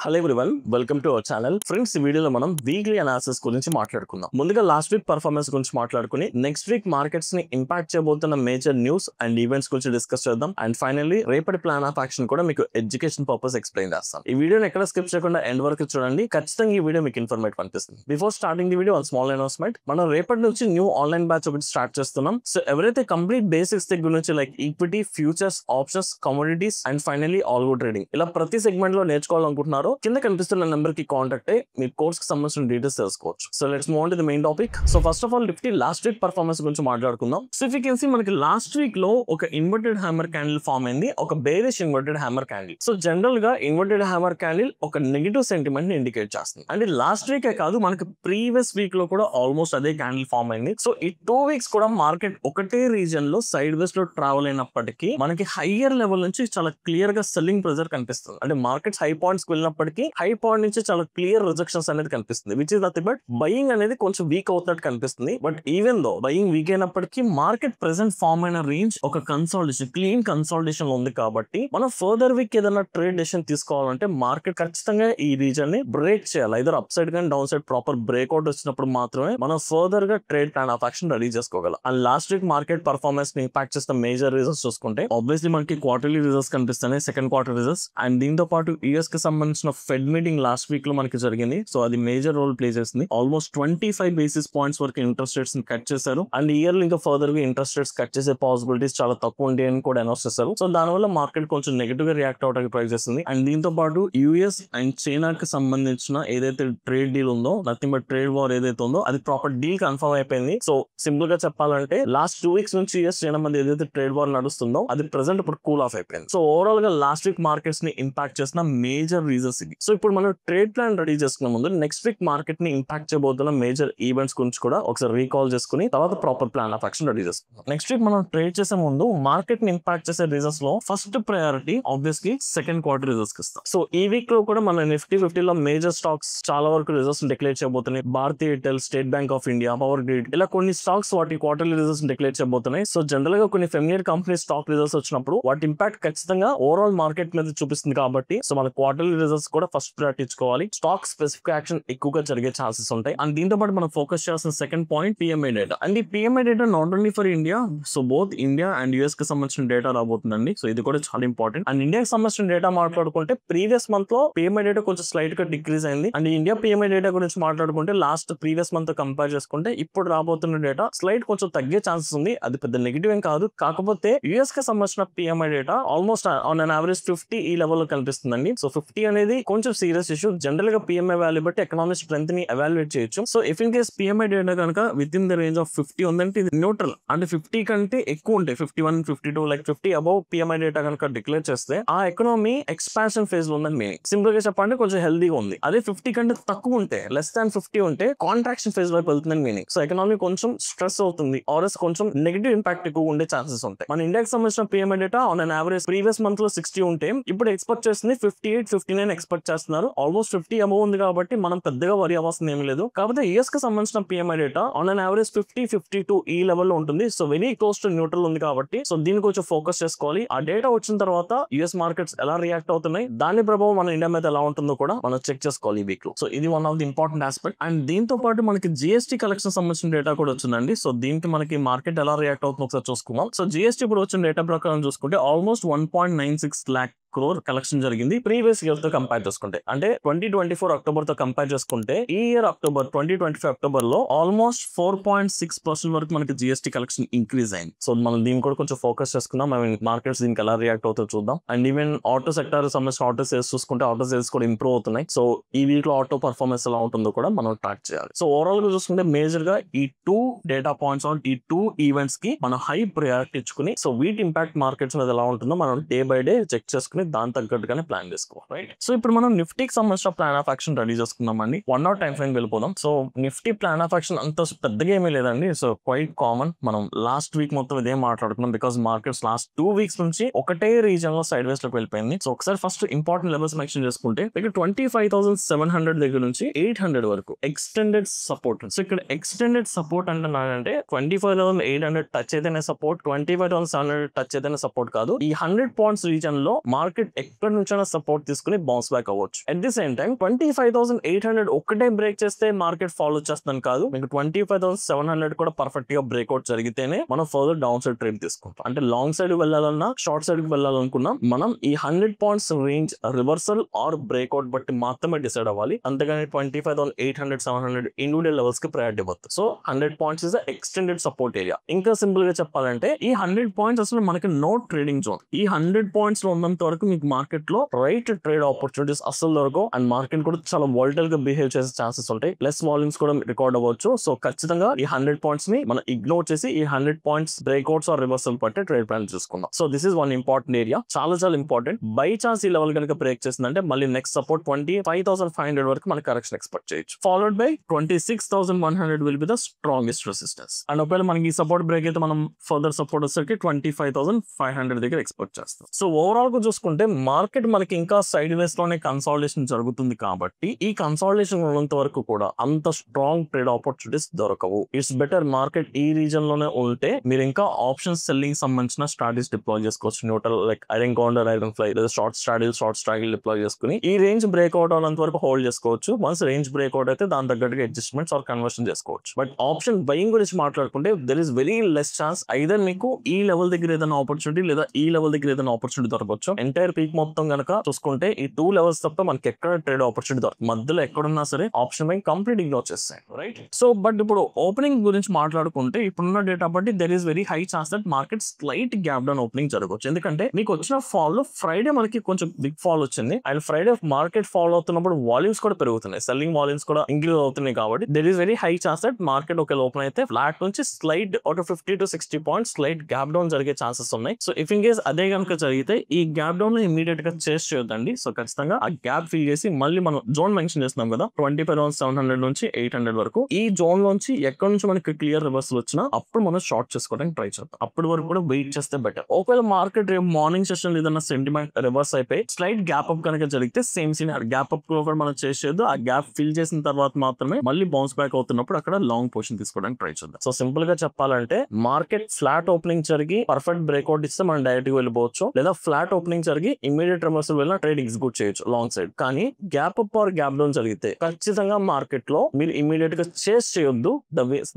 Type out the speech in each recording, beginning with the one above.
Hello everyone, welcome to our channel. Friends, ఈ వీడియోలో మనం వీక్లీ అనాలిసిస్ గురించి మాట్లాడుకుందాం. ముందుగా లాస్ట్ వీక్ పర్ఫార్మెన్స్ గురించి మాట్లాడుకుని నెక్స్ట్ వీక్ మార్కెట్స్ ని ఇంపాక్ట్ చేయబోతున్న మేజర్ న్యూస్ అండ్ ఈవెంట్స్ గురించి డిస్కస్ చేద్దాం. అండ్ ఫైనల్లీ రేపటి ప్లాన్ ఆఫ్ యాక్షన్ కూడా మీకు ఎడ్యుకేషన్ పర్పస్ ఎక్స్ప్లెయిన్ చేస్తాం. ఈ వీడియోని ఎక్కడ స్కిప్ చేయకుండా ఎండ్ వరకు చూడండి. ఖచ్చితంగా ఈ వీడియో మీకు ఇన్ఫర్మేటివ్ అనిపిస్తుంది. Before starting the video small announcement. మనం రేపటి నుంచి న్యూ ఆన్లైన్ బ్యాచ్ ఒకటి స్టార్ట్ చేస్తున్నాం. సో ఎవరైతే కంప్లీట్ బేసిక్స్ గురించి like equity, futures, options, commodities and finally algo trading ఇలా ప్రతి సెగ్మెంట్ లో నేర్చుకోవాలనుకుంటున్నారో కింద కనిపిస్తున్న నెంబర్ కి కాంటాక్ట్ అయ్యి మీ కోర్స్ కి సంబంధించిన డీటెయిల్స్ తెలుసుకోవచ్చు. So let's move on to the main topic. So first of all Nifty last week performance గురించి మాట్లాడుకుందాం. So if you can see మనకి లాస్ట్ వీక్ లో ఒక ఇన్వర్టెడ్ హ్యామర్ క్యాండిల్ ఫామ్ అయింది, ఒక bearish inverted hammer candle. So general గా inverted hammer candle ఒక negative sentiment ని ఇండికేట్ చేస్తుంది. అండ్ లాస్ట్ వీకే కాదు, మనకి ప్రీవియస్ వీక్ లో కూడా ఆల్మోస్ట్ అదే క్యాండిల్ ఫామ్ అయింది. సో ఈ 2 వీక్స్ కూడా మార్కెట్ ఒకటే రీజన్ లో సైడ్ వేస్ లో ట్రావెల్ అయినప్పటికీ మనకి హయ్యర్ లెవెల్ నుంచి చాలా క్లియర్ గా సెల్లింగ్ ప్రెజర్ కనిపిస్తుంది. అంటే మార్కెట్స్ హై పాయింట్స్ కి వెళ్ళినప్పటికీ హై పాయింట్ నుంచి చాలా క్లియర్ రిజెక్షన్స్ అనేది కనిపిస్తుంది, which is nothing but buying అనేది కొంచెం వీక్ అవుతున్నట్టు కనిపిస్తుంది. But even though buying weak అయినప్పటికీ మార్కెట్ ప్రెసెంట్ ఫామ్ అయిన రేంజ్ ఒక కన్సాలిడేషన్, క్లీన్ కన్సాలిడేషన్ లో ఉంది. కాబట్టి మనం ఫర్దర్ వీక్ ఏదైనా ట్రేడ్ డెసిషన్ తీసుకోవాలంటే మార్కెట్ ఖచ్చితంగా ఈ రీజన్ ని బ్రేక్ చేయాలి. ఐదర్ అప్ సైడ్ కానీ డౌన్ సైడ్ ప్రాపర్ బ్రేక్అవుట్ వచ్చినప్పుడు మాత్రమే మనం ఫర్దర్ గా trade plan of action ready చేసుకోగలం. And last week market performance ని ఇంపాక్ట్ చేసిన మేజర్ రీజన్స్ చూసుకుంటే ఆబ్వియస్లీ మనకి క్వార్టర్లీ రిజల్ట్స్ కనిపిస్తున్నాయి, సెకండ్ క్వార్టర్ రిజల్ట్స్. అండ్ దీంతో పాటు యూఎస్ కి సంబంధించిన ఫెడ్ మీటింగ్ లాస్ట్ వీక్ లో మనకి జరిగింది. సో అది మేజర్ రోల్ ప్లే చేసింది. ఆల్మోస్ట్ 25 బేసిస్ పాయింట్స్ వరకు ఇంట్రెస్ట్ రేట్స్ ని కట్ చేశారు. అండ్ ఇయర్ ఇంకా ఫర్దర్ గా ఇంట్రెస్ట్ రేట్స్ కట్ చేసే పాసిబిలిటీస్ చాలా తక్కువ ఉంటాయి అని కూడా అనౌన్స్ చేశారు. సో దానివల్ల మార్కెట్ కొంచెం నెగిటివ్ గా రియాక్ట్ అవడానికి ట్రై చేస్తుంది. అండ్ దీంతో పాటు యూఎస్ అండ్ చైనాకి సంబంధించిన ఏదైతే ట్రేడ్ డీల్ ఉందో, నథింగ్ బట్ ట్రేడ్ వార్ ఏదైతే ఉందో అది ప్రాపర్ డీల్ కన్ఫర్మ్ అయిపోయింది. సో సింపుల్ గా చెప్పాలంటే లాస్ట్ 2 వీక్స్ నుంచి యూఎస్ చైనా మధ్య ఏదైతే ట్రేడ్ వార్ నడుస్తుందో అది ప్రెసెంట్ ఇప్పుడు కూల్ ఆఫ్ అయిపోయింది. సో ఓవరాల్ గా లాస్ట్ వీక్ మార్కెట్స్ ని ఇంపాక్ట్ చేసిన మేజర్ రీజన్స్ ఇది. సో ఇప్పుడు మనం ట్రేడ్ ప్లాన్ రెడీ చేసుకునే ముందు నెక్స్ట్ వీక్ మార్కెట్ ని ఇంపాక్ట్ చేయబోతున్న మేజర్ ఈవెంట్స్ గురించి కూడా ఒకసారి రీకాల్ చేసుకుని తర్వాత proper plan of action ready చేసుకుందాం. నెక్స్ట్ వీక్ మనం ట్రేడ్ చేసే ముందు మార్కెట్ ని ఇంపాక్ట్ చేసే రీజన్స్ లో first priority obviously second quarter results కి ఇస్తాం. సో ఈ వీక్ లో కూడా మన నిఫ్టీ 50 లో మేజర్ స్టాక్స్ చాలా వరకు రిజల్ట్స్ డిక్లేర్ చేయబోతున్నాయి. Bharti Airtel, State Bank of India, power grid ఇలా కొన్ని స్టాక్స్ వాటి క్వార్టర్లీ రిజల్ట్స్ డిక్లేర్ చేయబోతున్నాయి. సో జనరల్ గా కొన్ని ఫెమిలియర్ కంపెనీ స్టాక్ రిజల్ట్స్ వచ్చినప్పుడు వాటి ఇంపాక్ట్ ఖచ్చితంగా ఓవరాల్ మార్కెట్ మీద చూపిస్తుంది. కాబట్టి సో మన క్వార్టర్లీ రిజల్ట్స్ కూడా ఫస్ట్ ప్రయారిటీ ఇచ్చుకోవాలి. స్టాక్ స్పెసిఫిక్ యాక్షన్ ఎక్కువగా జరిగే ఛాన్సెస్ ఉంటాయి. అండ్ దీంతో పాటు మనం ఫోకస్ చేయాల్సిన second point PMI data. And ఈ PMI data not only for India, so both India and US కి సంబంధించిన డేటా రాబోతుందండి. సో ఇది కూడా చాలా ఇంపార్టెంట్. అండ్ ఇండియాకి సంబంధించిన డేటా మాట్లాడుకుంటే ప్రీవియస్ మంత్ లో పిఎంఐ డేటా కొంచెం స్లైట్ గా డిక్రీజ్ అయింది. అండ్ ఇండియా పిఎంఐ డేటా గురించి మాట్లాడుకుంటే లాస్ట్ ప్రీవియస్ మంత్ కంపేర్ చేసుకుంటే ఇప్పుడు రాబోతున్న డేటా స్లైట్ కొంచెం తగ్గే ఛాన్సెస్ ఉంది. అది పెద్ద నెగిటివ్ ఏం కాదు. కాకపోతే యూఎస్ కి సంబంధించిన PMI data almost on an average 50 ఈ లెవెల్ లో కనిపిస్తుందండి. సో 50 అనేది కొంచెం సీరియస్ ఇష్యూ. జనరల్ గా పిఎంఐ వాల్యూ బట్టి ఎకనామిక్ స్ట్రెంత్ ని ఎవాల్యుయేట్ చేయొచ్చు. So if in case PMI data కనుక with in the range of 50 ఉందంటే ఇది న్యూట్రల్. అంటే 50 కంటే ఎక్కువ ఉంటాయి, 51, 52 లైక్ 50 అబౌవ్ పిఎంఐ డేటా కనుక డిక్లేర్ చేస్తే ఆ ఎకనామీ ఎక్స్పాన్షన్ ఫేజ్ లో ఉందని మీనింగ్. సింపుల్ గా చెప్పండి కొంచెం హెల్దీగా ఉంది. అదే 50 కంటే తక్కువ ఉంటే, లెస్ దాన్ 50 ఉంటే కాంట్రాక్షన్ ఫేజ్ వైపు వెళ్తుందని మీనింగ్. సో ఎకనామీ కొంచెం స్ట్రెస్ అవుతుంది, ఆర్ఎస్ కొంచెం నెగిటివ్ ఇంపాక్ట్ ఎక్కువ ఉండే ఛాన్సెస్ ఉంటాయి. మన ఇండియాకి సంబంధించిన PMI data on an average previous month లో 60 ఉంటే ఇప్పుడు ఎక్స్పెక్ట్ చేస్తుంది 58, 59 ఎక్స్పెక్ట్ చేస్తున్నారు. ఆల్మోస్ట్ 50 అబౌవ్ ఉంది కాబట్టి మనం పెద్దగా వరి అవ్వాల్సింది ఏమీ లేదు. కాకపోతే యూఎస్ కి సంబంధించిన PMI data on an average 50, 52 ఈ లెవెల్ లో ఉంటుంది. So very close to neutral ఉంది కాబట్టి సో దీని కొంచెం ఫోకస్ చేసుకోవాలి. ఆ డేటా వచ్చిన తర్వాత యూఎస్ మార్కెట్స్ ఎలా రియాక్ట్ అవుతున్నాయి, దాని ప్రభావం మన ఇండియా మీద ఎలా ఉంటుందో కూడా మనం చెక్ చేసుకోవాలి ఈ వీక్ లో. సో ఇది one of the important aspect. And దీంతో పాటు మనకి జిఎస్టీ కలెక్షన్ సంబంధించిన డేటా కూడా వచ్చిందండి. సో దీనికి మనకి మార్కెట్ ఎలా రియాక్ట్ అవుతుందో ఒకసారి చూసుకుందాం. సో జిఎస్టీ ఇప్పుడు వచ్చిన డేటా ప్రకారం చూసుకుంటే ఆల్మోస్ట్ 1.96 lakh crore కలెక్షన్ జరిగింది ప్రీవియస్ ఇయర్ తో కంపేర్ చేసుకుంటే. అంటే 2024 అక్టోబర్ తో కంపేర్ చేసుకుంటే ఈ ఇయర్ అక్టోబర్ 2025 అక్టోబర్ లో ఆల్మోస్ట్ 4.6% వరకు మనకి జిఎస్టీ కలెక్షన్ ఇంక్రీజ్ అయింది. సో మనం దీన్ని కూడా కొంచెం ఫోకస్ చేసుకుందాం. మార్కెట్స్ దీనికి ఎలా రియాక్ట్ అవుతుందో చూద్దాం. అండ్ ఈవెన్ ఆటో సెక్టర్ సంబంధించిన ఆటో సేల్స్ చూసుకుంటే ఆటో సేల్స్ కూడా ఇంప్రూవ్ అవుతున్నాయి. సో ఈ వీక్ లో ఆటో పర్ఫార్మెన్స్ ఎలా ఉంటుందో కూడా మనం ట్రాక్ చేయాలి. సో ఓవరాల్ గా చూసుకుంటే మేజర్ గా ఈ 2 డేటా పాయింట్స్ ఈ 2 ఈవెంట్స్ కి మనం హై ప్రయారిటీ ఇచ్చుకుని సో వీటి ఇంపాక్ట్ మార్కెట్స్ మీద ఎలా ఉంటుందో మనం డే బై డే చెక్ చేసుకుని దాని తగ్గట్టుగానే ప్లాన్ చేసుకోవాలి, రైట్? సో ఇప్పుడు మనం నిఫ్టీకి సంబంధించిన ప్లాన్ ఆఫ్ యాక్షన్ రెడీ చేసుకుందామండి. 1 అవర్ టైం ఫ్రేమ్ వెళ్ళిపోదాం. So Nifty plan of action అంత పెద్దగా ఏమీ లేదండి. So quite common. మనం లాస్ట్ వీక్ మొత్తం ఇదే మాట్లాడుకున్నాం బికాస్ మార్కెట్స్ లాస్ట్ 2 వీక్స్ నుంచి ఒకటే రీజన్ లో సైడ్ వేస్ లోకి వెళ్ళిపోయింది. సో ఒకసారి ఫస్ట్ ఇంపార్టెంట్ లెవెల్స్ మెన్షన్ చేసుకుంటే ఇక్కడ 25,700 దగ్గర నుంచి 800 వరకు ఎక్స్టెండెడ్ సపోర్ట్. సో ఇక్కడ ఎక్స్టెండెడ్ సపోర్ట్ అంటే 25,800 టచ్ అయితేనే సపోర్ట్, 25,700 టచ్ అయితేనే సపోర్ట్ కాదు. ఈ 100 పాయింట్స్ రీజన్ లో మార్కెట్ మార్కెట్ ఎక్కడి నుంచైనా సపోర్ట్ తీసుకుని బౌన్స్ బ్యాక్ అవ్వచ్చు. అట్ ది సేమ్ టైం 25,800 ఒక్కటే బ్రేక్ చేస్తే మార్కెట్ ఫాలో వచ్చేస్తాను కాదు, మీకు 25,700 కూడా పర్ఫెక్ట్ గా బ్రేక్అవుట్ జరిగితేనే మనం ఫర్దర్ డౌన్ సైడ్ ట్రేడ్ తీసుకుంటాం. అంటే లాంగ్ సైడ్ వెళ్ళాలన్నా షార్ట్ సైడ్ కి వెళ్ళాలనుకున్నా మనం ఈ 100 points range reversal or breakout బట్టి మాత్రమే డిసైడ్ అవ్వాలి. అంతేగాని 25,800 700 ఇండివిజువల్ లెవెల్స్ కి ప్రయారిటీ ఇవ్వద్దు. So 100 points is extended support area. ఇంకా సింపుల్ గా చెప్పాలంటే ఈ 100 పాయింట్స్ అసలు మనకి నో ట్రేడింగ్ జోన్. ఈ 100 పాయింట్స్ లో ఉన్నంత వరకు మీకు మార్కెట్ లో రైట్ ట్రేడ్ ఆపర్చునిటీస్ అసలు దొరకవు. అండ్ మార్కెట్ కూడా చాలా వాలటైల్ గా బిహేవ్ చేసే ఛాన్సెస్ ఉంటాయి. లెస్ వాల్యూమ్స్ కూడా రికార్డ్ అవ్వచ్చు. సో ఖచ్చితంగా ఈ 100 పాయింట్స్ ని మనం ఇగ్నోర్ చేసి ఈ 100 పాయింట్స్ బ్రేక్అవుట్స్ ఆర్ రివర్సల్ పట్టే ట్రేడ్ ప్లాన్ చూసుకుందాం. So this is one important area, చాలా చాలా ఇంపార్టెంట్. బై ఛాన్స్ ఈ లెవెల్ కనుక బ్రేక్ చేసిందంటే మళ్ళీ నెక్స్ట్ సపోర్ట్ 25,500 వరకు మనకి కరెక్షన్ ఎక్స్పెక్ట్ చేయొచ్చు. Followed by 26,100 will be the strongest resistance. And ఒకవేళ మనకి ఈ సపోర్ట్ బ్రేక్ అయితే మనం ఫర్దర్ సపోర్ట్ వచ్చేసరికి 25,500 దగ్గర ఎక్స్పెక్ట్ చేస్తాం. సో ఓవరాల్ గా చూసుకుంటే మార్కెట్ మనకి ఇంకా సైడ్ వేస్ లోనే కన్సాలిడేషన్ జరుగుతుంది కాబట్టి ఈ కన్సాలిడేషన్ ఉన్నంత వరకు కూడా అంత స్ట్రాంగ్ ట్రేడ్ ఆపర్చునిటీస్ దొరకవు. ఇట్స్ బెటర్ మార్కెట్ ఈ రీజన్ లోనే ఉంటే మీరు ఇంకా ఆప్షన్స్ సెల్లింగ్ సంబంధించిన స్ట్రాటజీస్ డిప్లాయ్ చేసుకోవచ్చు. Neutral like iron counter, iron fly లేదా షార్ట్ స్ట్రాటజీ డిప్లాయ్ చేసుకుని ఈ రేంజ్ బ్రేక్అవుట్ అవ్వనంత వరకు హోల్డ్ చేసుకోవచ్చు. వన్స్ రేంజ్ బ్రేక్అవుట్ అయితే దాని తగ్గట్టుగా అడ్జస్ట్మెంట్స్ ఆర్ కన్వర్షన్ చేసుకోవచ్చు. బట్ ఆప్షన్ బయింగ్ గురించి మాట్లాడుకుంటే there is very less chance either మీకు ఈ లెవెల్ దగ్గర ఏదైనా ఆపర్చునిటీ లేదా ఈ లెవెల్ దగ్గర ఏదైనా ఆపర్చునిటీ దొరకవచ్చు. ఎంటైర్ పీక్ మొత్తం కనుక చూసుకుంటే ఈ 2 లెవెల్స్ తప్ప మనకి ఎక్కడ ట్రేడ్ ఆపర్చునిటీ దొరకదు. మధ్యలో ఎక్కడున్నా సరే ఆప్షన్ బయింగ్ కంప్లీట్ ఇగ్నోర్ చేస్తాయి, రైట్? సో బట్ ఇప్పుడు ఓపెనింగ్ గురించి మాట్లాడుకుంటే ఇప్పుడున్న డేటా బట్టి there is very high chance that market slight gap down opening జరగవచ్చు. ఎందుకంటే మీకు వచ్చిన ఫాల్ లో ఫ్రైడే మనకి కొంచెం బిగ్ ఫాల్ వచ్చింది అండ్ ఫ్రైడే మార్కెట్ ఫాల్ అవుతున్నప్పుడు వాల్యూమ్స్ కూడా పెరుగుతున్నాయి, సెల్లింగ్ వాల్యూమ్స్ కూడా ఇంక్రీజ్ అవుతున్నాయి. కాబట్టి there is very high chance that market ఒక ఓపెన్ అయితే ఫ్లాట్ నుంచి స్లైడ్ ఒక 50 to 60 points slight gap down జరిగే ఛాన్సెస్ ఉన్నాయి. సో ఇఫ్ ఇన్ కేస్ అదే కనుక జరిగితే ఈ గ్యాప్ డౌన్ ఇమీడియట్ గా చేస్ చేయొద్దండి. సో ఖచ్చితంగా ఆ గ్యాప్ ఫిల్ చేసి మళ్ళీ మనం జోన్ మెన్షన్ చేస్తున్నాం కదా 25,700 నుంచి 800 వరకు. ఈ జోన్ లోంచి ఎక్కడి నుంచి మనకి క్లియర్ రివర్సల్ వచ్చినా అప్పుడు మనం షార్ట్ చేసుకోవడానికి ట్రై చేద్దాం. అప్పటి వరకు కూడా వెయిట్ చేస్తే బెటర్. ఒకవేళ మార్కెట్ రేపు మార్నింగ్ సెషన్ ఏదైనా సెంటిమెంట్ రివర్స్ అయిపోయి స్లైట్ గ్యాప్ అప్ కనుక జరిగితే సేమ్ సీన్ గ్యాప్ అప్ కూడా మనం చేసేది. ఆ గ్యాప్ ఫిల్ చేసిన తర్వాత మాత్రమే మళ్ళీ బౌన్స్ బ్యాక్ అవుతున్నప్పుడు అక్కడ లాంగ్ పొజిషన్ తీసుకోవడానికి ట్రై చేద్దాం. సో సింపుల్ గా చెప్పాలంటే మార్కెట్ ఫ్లాట్ ఓపెనింగ్ జరిగి పర్ఫెక్ట్ బ్రేక్అవుట్ ఇస్తే మనం డైరెక్ట్ గా వెళ్ళిపోవచ్చు, లేదా ఫ్లాట్ ఓపెనింగ్ జరిగి ఇమీడియట్ రివర్సల్ వెళ్ళిన ట్రేడ్ ఎగ్జిక్యూట్ చేయొచ్చు లాంగ్ సైడ్. కానీ gap up or gap down జరిగితే ఖచ్చితంగా మార్కెట్ లో మీరు ఇమీడియట్ గా చేస్ చేయొద్దు.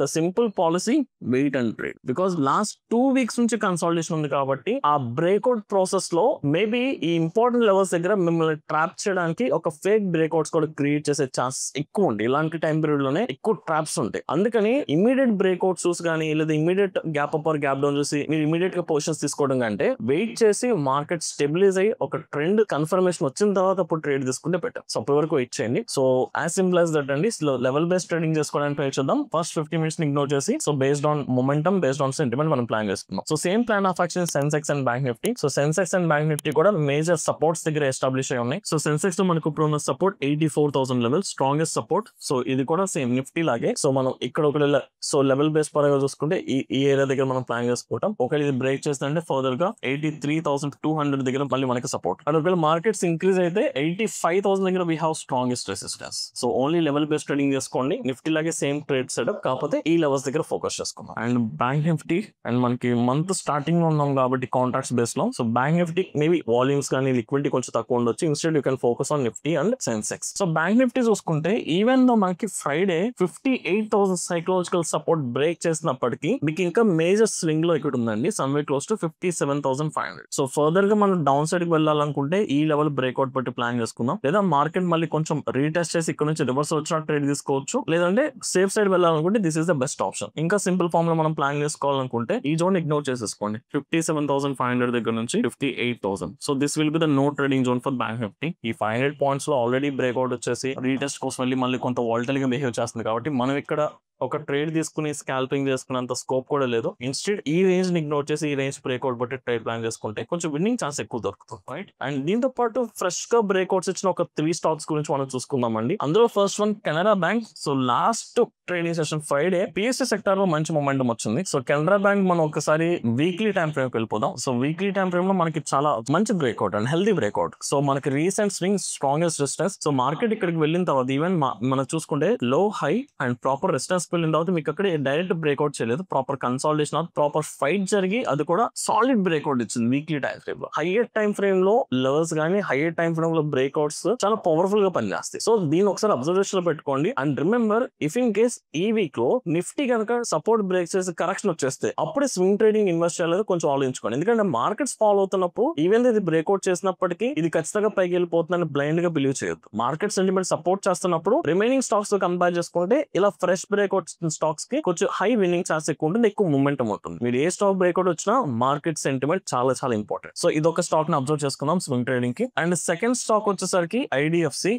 The simple policy wait and trade. Because last 2 weeks నుంచి కన్సాలిడేషన్ ఉంది కాబట్టి ఆ బ్రేక్అవుట్ ప్రాసెస్ లో మేబీ ఈ ఇంపార్టెంట్ లెవెల్స్ దగ్గర మిమ్మల్ని ట్రాప్ చేయడానికి ఒక ఫేక్ బ్రేక్అవుట్స్ కూడా క్రియేట్ చేసే ఛాన్స్ ఎక్కువ ఉంది. ఇలాంటి టైం పీరియడ్ లోనే ఎక్కువ ట్రాప్స్ ఉంటాయి. అందుకని ఇమీడియట్ బ్రేక్అవుట్ చూసి కానీ లేదా immediate gap up or gap down చూసి మీరు ఇమీడియట్ గా పొజిషన్స్ తీసుకోవడం కంటే వెయిట్ చేసి మార్కెట్ స్టెబిలైజ్ అయ్యి ఒక ట్రెండ్ కన్ఫర్మేషన్ వచ్చిన తర్వాత అప్పుడు ట్రేడ్ తీసుకుంటే బెటర్. సో అప్పటి వరకు వెయిట్ చేయండి. So as simple as that అండి. లెవెల్ బేస్డ్ ట్రేడింగ్ చేసుకోవడానికి ట్రై చేద్దాం. ఫస్ట్ 50 minutes ఇగ్నోర్ చేసి so based on momentum, based on sentiment మనం ప్లాన్ చేసుకుందాం. So same plan of action Sensex and bank Nifty. So Sensex and bank Nifty కూడా major supports దగ్గర establish అయి ఉన్నాయి. సో సెన్సెక్స్ లో మనకు ఇప్పుడు ఉన్న support 84,000 level strongest support. So ఇది కూడా సేమ్ నిఫ్టీ లాగే. సో మనం ఇక్కడ ఒక సో లెవెల్ బేస్ పరంగా చూసుకుంటే ఈ ఏరియా దగ్గర మనం ప్లాన్ చేసుకుంటాం. ఒకవేళ ఇది బ్రేక్ చేస్తుంటే ఫర్దర్ గా 83,200 దగ్గర మళ్ళీ మనకి సపోర్ట్. అండ్ ఒకవేళ మార్కెట్స్ ఇంక్రీజ్ అయితే 85,000 దగ్గర we have strongest resistance. So only level base trading చేసుకోండి. నిఫ్టీ లాగే సేమ్ ట్రేడ్ సెటప్, కాకపోతే ఈ లెవెల్స్ దగ్గర ఫోకస్ చేసుకుందాం. అండ్ బ్యాంక్ నిఫ్టీ అండ్ మనకి మంత్ స్టార్టింగ్ లో ఉన్నాం కాబట్టి కాంట్రాక్ట్స్ బేస్ లో so bank Nifty maybe volumes కానీ లిక్విడిటీ కొంచెం తక్కువ ఉండొచ్చు. Instead you can focus on Nifty and Sensex. So bank Nifty చూసుకుంటే ఈవెన్ దో మనకి ఫ్రైడే 58,000 సైకలాజికల్ సపోర్ట్ బ్రేక్ చేసినప్పటికీ మీకు ఇంకా మేజర్ స్వింగ్ లో ఇక్కడ ఉందండి. Somewhere close to 57,500. So further గా మనం డౌన్ సైడ్ కి వెళ్ళాలనుకుంటే ఈ లెవెల్ బ్రేక్అవుట్ బట్టి ప్లాన్ చేసుకుందాం, లేదా మార్కెట్ మళ్ళీ కొంచెం రీటెస్ట్ చేసి ఇక్కడ నుంచి రివర్స్ వచ్చిన ట్రేడ్ తీసుకోవచ్చు, లేదంటే సేఫ్ సైడ్ వెళ్ళాలనుకుంటే this is the best option. ఇంకా సింపుల్ ఫామ్ లో మనం ప్లాన్ చేసుకోవాలనుకుంటే ఈ జోన్ ఇగ్నోర్ చేసేసుకోండి. 57,500 దగ్గర నుంచి 58,000. So this will be the no trading zone for bank Nifty. ఈ 500 పాయింట్స్ లో ఆల్రెడీ బ్రేక్అవుట్ వచ్చేసి రీటెస్ట్ కోసం మళ్ళీ కొంత వాలటైల్ గా బిహేవ్ చేస్తుంది కాబట్టి మనం ఇక్కడ ఒక ట్రేడ్ తీసుకుని స్కాల్పింగ్ చేసుకున్నంత స్కోప్ కూడా లేదు. ఇన్స్టెడ్ ఈ రేంజ్ ని ఇగ్నోర్ చేసి ఈ రేంజ్ బ్రేక్అవుట్ బట్టి ట్రేడ్ ప్లాన్ చేసుకుంటే కొంచెం విన్నింగ్ ఛాన్స్ ఎక్కువ దొరుకుతుంది, రైట్? అండ్ దీంతో పాటు ఫ్రెష్ గా బ్రేక్అవుట్స్ ఇచ్చిన ఒక 3 స్టాక్స్ గురించి మనం చూసుకుందాం అండి. అందులో first one Canara bank. So last trading session Friday PSC sector లో మంచి మొమెంటం వచ్చింది. సో కెనరా బ్యాంక్ మనం ఒకసారి వీక్లీ టైం ఫ్రేమ్ కి వెళ్ళిపోదాం. సో వీక్లీ టైం ఫ్రేమ్ లో మనకి చాలా మంచి breakout and healthy breakout. So మనకి recent swing strongest resistance. So market ఇక్కడికి వెళ్ళిన తర్వాత ఈవెన్ మనం చూసుకుంటే low high and proper resistance levels వెళ్ళిన తర్వాత మీకు అక్కడ డైరెక్ట్ బ్రేక్అవుట్ చేయలేదు, ప్రాపర్ కన్సాలిడేషన్ ప్రాపర్ ఫైట్ జరిగి అది కూడా సాలిడ్ బ్రేక్అవుట్ ఇచ్చింది వీక్లీ టైం ఫ్రేమ్ లో. హైయర్ టైం ఫ్రేమ్ లో లెవెల్స్ కానీ హైయర్ టైం ఫ్రేమ్ లో బ్రేక్అవుట్స్ చాలా పవర్ఫుల్ గా పనిచేస్తాయి. సో దీని ఒకసారి అబ్జర్వేషన్ లో పెట్టుకోండి. And remember, if in case ఈ వీక్ లో నిఫ్టీ కనుక సపోర్ట్ బ్రేక్ చేసి కరెక్షన్ వచ్చేస్తే అప్పుడే స్వింగ్ ట్రేడింగ్ ఇన్వెస్ట్ చేయాలి కొంచెం ఆలోచించుకోండి. ఎందుకంటే మార్కెట్స్ ఫాలో అవుతున్నప్పుడు ఈవెన్ ఇది బ్రేక్అవుట్ చేసినప్పటికీ ఇది ఖచ్చితంగా పైకి వెళ్ళిపోతుందని బ్లైండ్ గా బిలీవ్ చేయొద్దు. మార్కెట్ సెంటిమెంట్ సపోర్ట్ చేస్తున్నప్పుడు రిమైనింగ్ స్టాక్స్ తో కంపేర్ చేసుకుంటే ఇలా ఫ్రెష్ బ్రేక్అవుట్ స్టాక్స్ కి కొంచెం హై విన్నింగ్ ఛాన్స్ ఎక్కువ ఉంటుంది, ఎక్కువ మూమెంటం ఉంటుంది. మీరు ఏ స్టాక్ బ్రేక్అవుట్ వచ్చినా మార్కెట్ సెంటిమెంట్ చాలా చాలా ఇంపార్టెంట్. సో ఇది ఒక స్టాక్ ని అబ్జర్వ్ చేసుకుందాం స్వింగ్ ట్రేడింగ్ కి. అండ్ సెకండ్ స్టాక్ వచ్చేసరికి ఐడిఎఫ్సి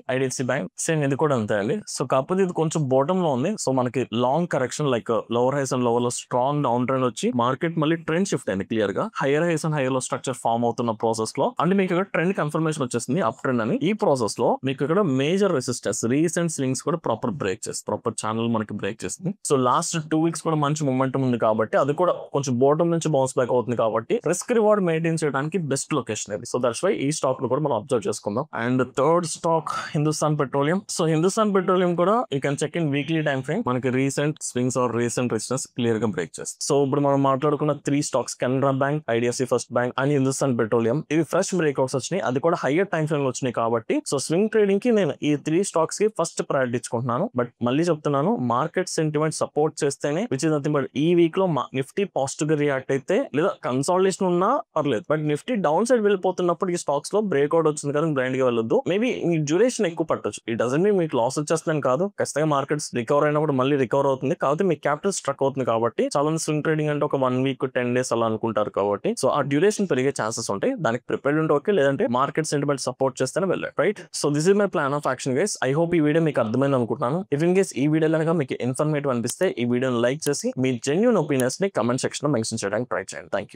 బ్యాంక్. సేమ్ ఇది కూడా అంతే అండి. సో కాకపోతే ఇది కొంచెం బాటమ్ లో ఉంది. సో మనకి long correction like lower highs and lower low strong down trend వచ్చి మార్కెట్ మళ్ళీ ట్రెండ్ షిఫ్ట్ అయింది క్లియర్ గా. Higher highs and higher low structure form అవుతున్న ప్రాసెస్ లో అంటే మీకు ఇక్కడ ట్రెండ్ కన్ఫర్మేషన్ వచ్చేసింది అప్ ట్రెండ్ అని. ఈ ప్రాసెస్ లో మీకు ఇక్కడ మేజర్ రెసిస్టెన్స్ రీసెంట్ స్వింగ్స్ కూడా ప్రాపర్ బ్రేక్ చేస్తుంది, ప్రాపర్ ఛానల్ మనకి బ్రేక్ చేస్తుంది. సో లాస్ట్ 2 వీక్స్ కూడా మంచి మొమెంటం ఉంది కాబట్టి అది కూడా కొంచెం బాటమ్ నుంచి బౌన్స్ బ్యాక్ అవుతుంది కాబట్టి రిస్క్ రివార్డ్ మెయింటైన్ చేయడానికి బెస్ట్ లొకేషన్ ఇది. సో దట్స్ వై ఈ స్టాక్ ను కూడా మనం అబ్జర్వ్ చేసుకుందాం. And third stock Hindustan petroleum. So Hindustan petroleum కూడా you can check in weekly time frame. మనకి recent swings or recent resistance clear గా బ్రేక్ చేస్తుంది. సో ఇప్పుడు మనం మాట్లాడుకున్న 3 stocks Canara bank, IDFC first bank and Hindustan petroleum ఇవి ఫ్రెష్ బ్రేక్అవుట్స్ వచ్చినాయి, అది కూడా హైయర్ టైం ఫ్రేమ్ లో వచ్చినాయి కాబట్టి సో స్వింగ్ ట్రేడింగ్ కి నేను ఈ 3 స్టాక్స్ కి ఫస్ట్ ప్రయారిటీ ఇచ్చుకుంటున్నాను. బట్ మళ్ళీ చెప్తున్నాను, మార్కెట్ సెంటిమెంట్ సపోర్ట్ చేస్తేనే విచ్ ఇస్ నథింగ్ బట్ ఈ వీక్ లో నిఫ్టీ పాజిటివ్ గా రియాక్ట్ అయితే లేదా కన్సాలిడేషన్ ఉన్నా పర్లేదు, బట్ నిఫ్టీ డౌన్ సైడ్ వెళ్ళిపోతున్నప్పుడు ఈ స్టాక్స్ లో బ్రేక్అవుట్ వచ్చింది కదా బ్లైండ్ గా వెళ్ళొద్దు. మేబీ మీ డ్యూరేషన్ ఎక్కువ పట్టొచ్చు. ఇట్ డజంట్ మీన్ మీకు లాస్ వచ్చేస్తుందని కాదు, ఖచ్చితంగా మార్కెట్స్ రికవర్ అయినప్పుడు మళ్ళీ రికవర్ అవుతుంది. కాబట్టి మీ క్యాపిటల్ స్ట్రక్ అవుతుంది కాబట్టి చాలా మంది స్వింగ్ ట్రేడింగ్ అంటే ఒక 1 వీక్ 10 డేస్ అలా అనుకుంటారు కాబట్టి సో ఆ డ్యూరేషన్ పెరిగే ఛాన్సెస్ ఉంటాయి. దానికి ప్రిపేర్డ్ ఉంటే ఓకే, లేదంటే మార్కెట్ సెంటిమెంట్ సపోర్ట్ చేస్తేనే వెళ్ళండి. Right. So this is my plan of action guys. I hope ఈ వీడియో మీకు అర్థమైంది అనుకుంటున్నాను. ఇఫ్ ఇన్ కేస్ ఈ వీడియో కనుక మీకు ఇన్ఫర్మేటివ్ అనిపిస్తే ఈ వీడియోని లైక్ చేసి మీ జెన్యూన్ ఒపీనియన్స్ ని కమెంట్ సెక్షన్ లో మెన్షన్ చేయడానికి ట్రై చేయండి. Thank you.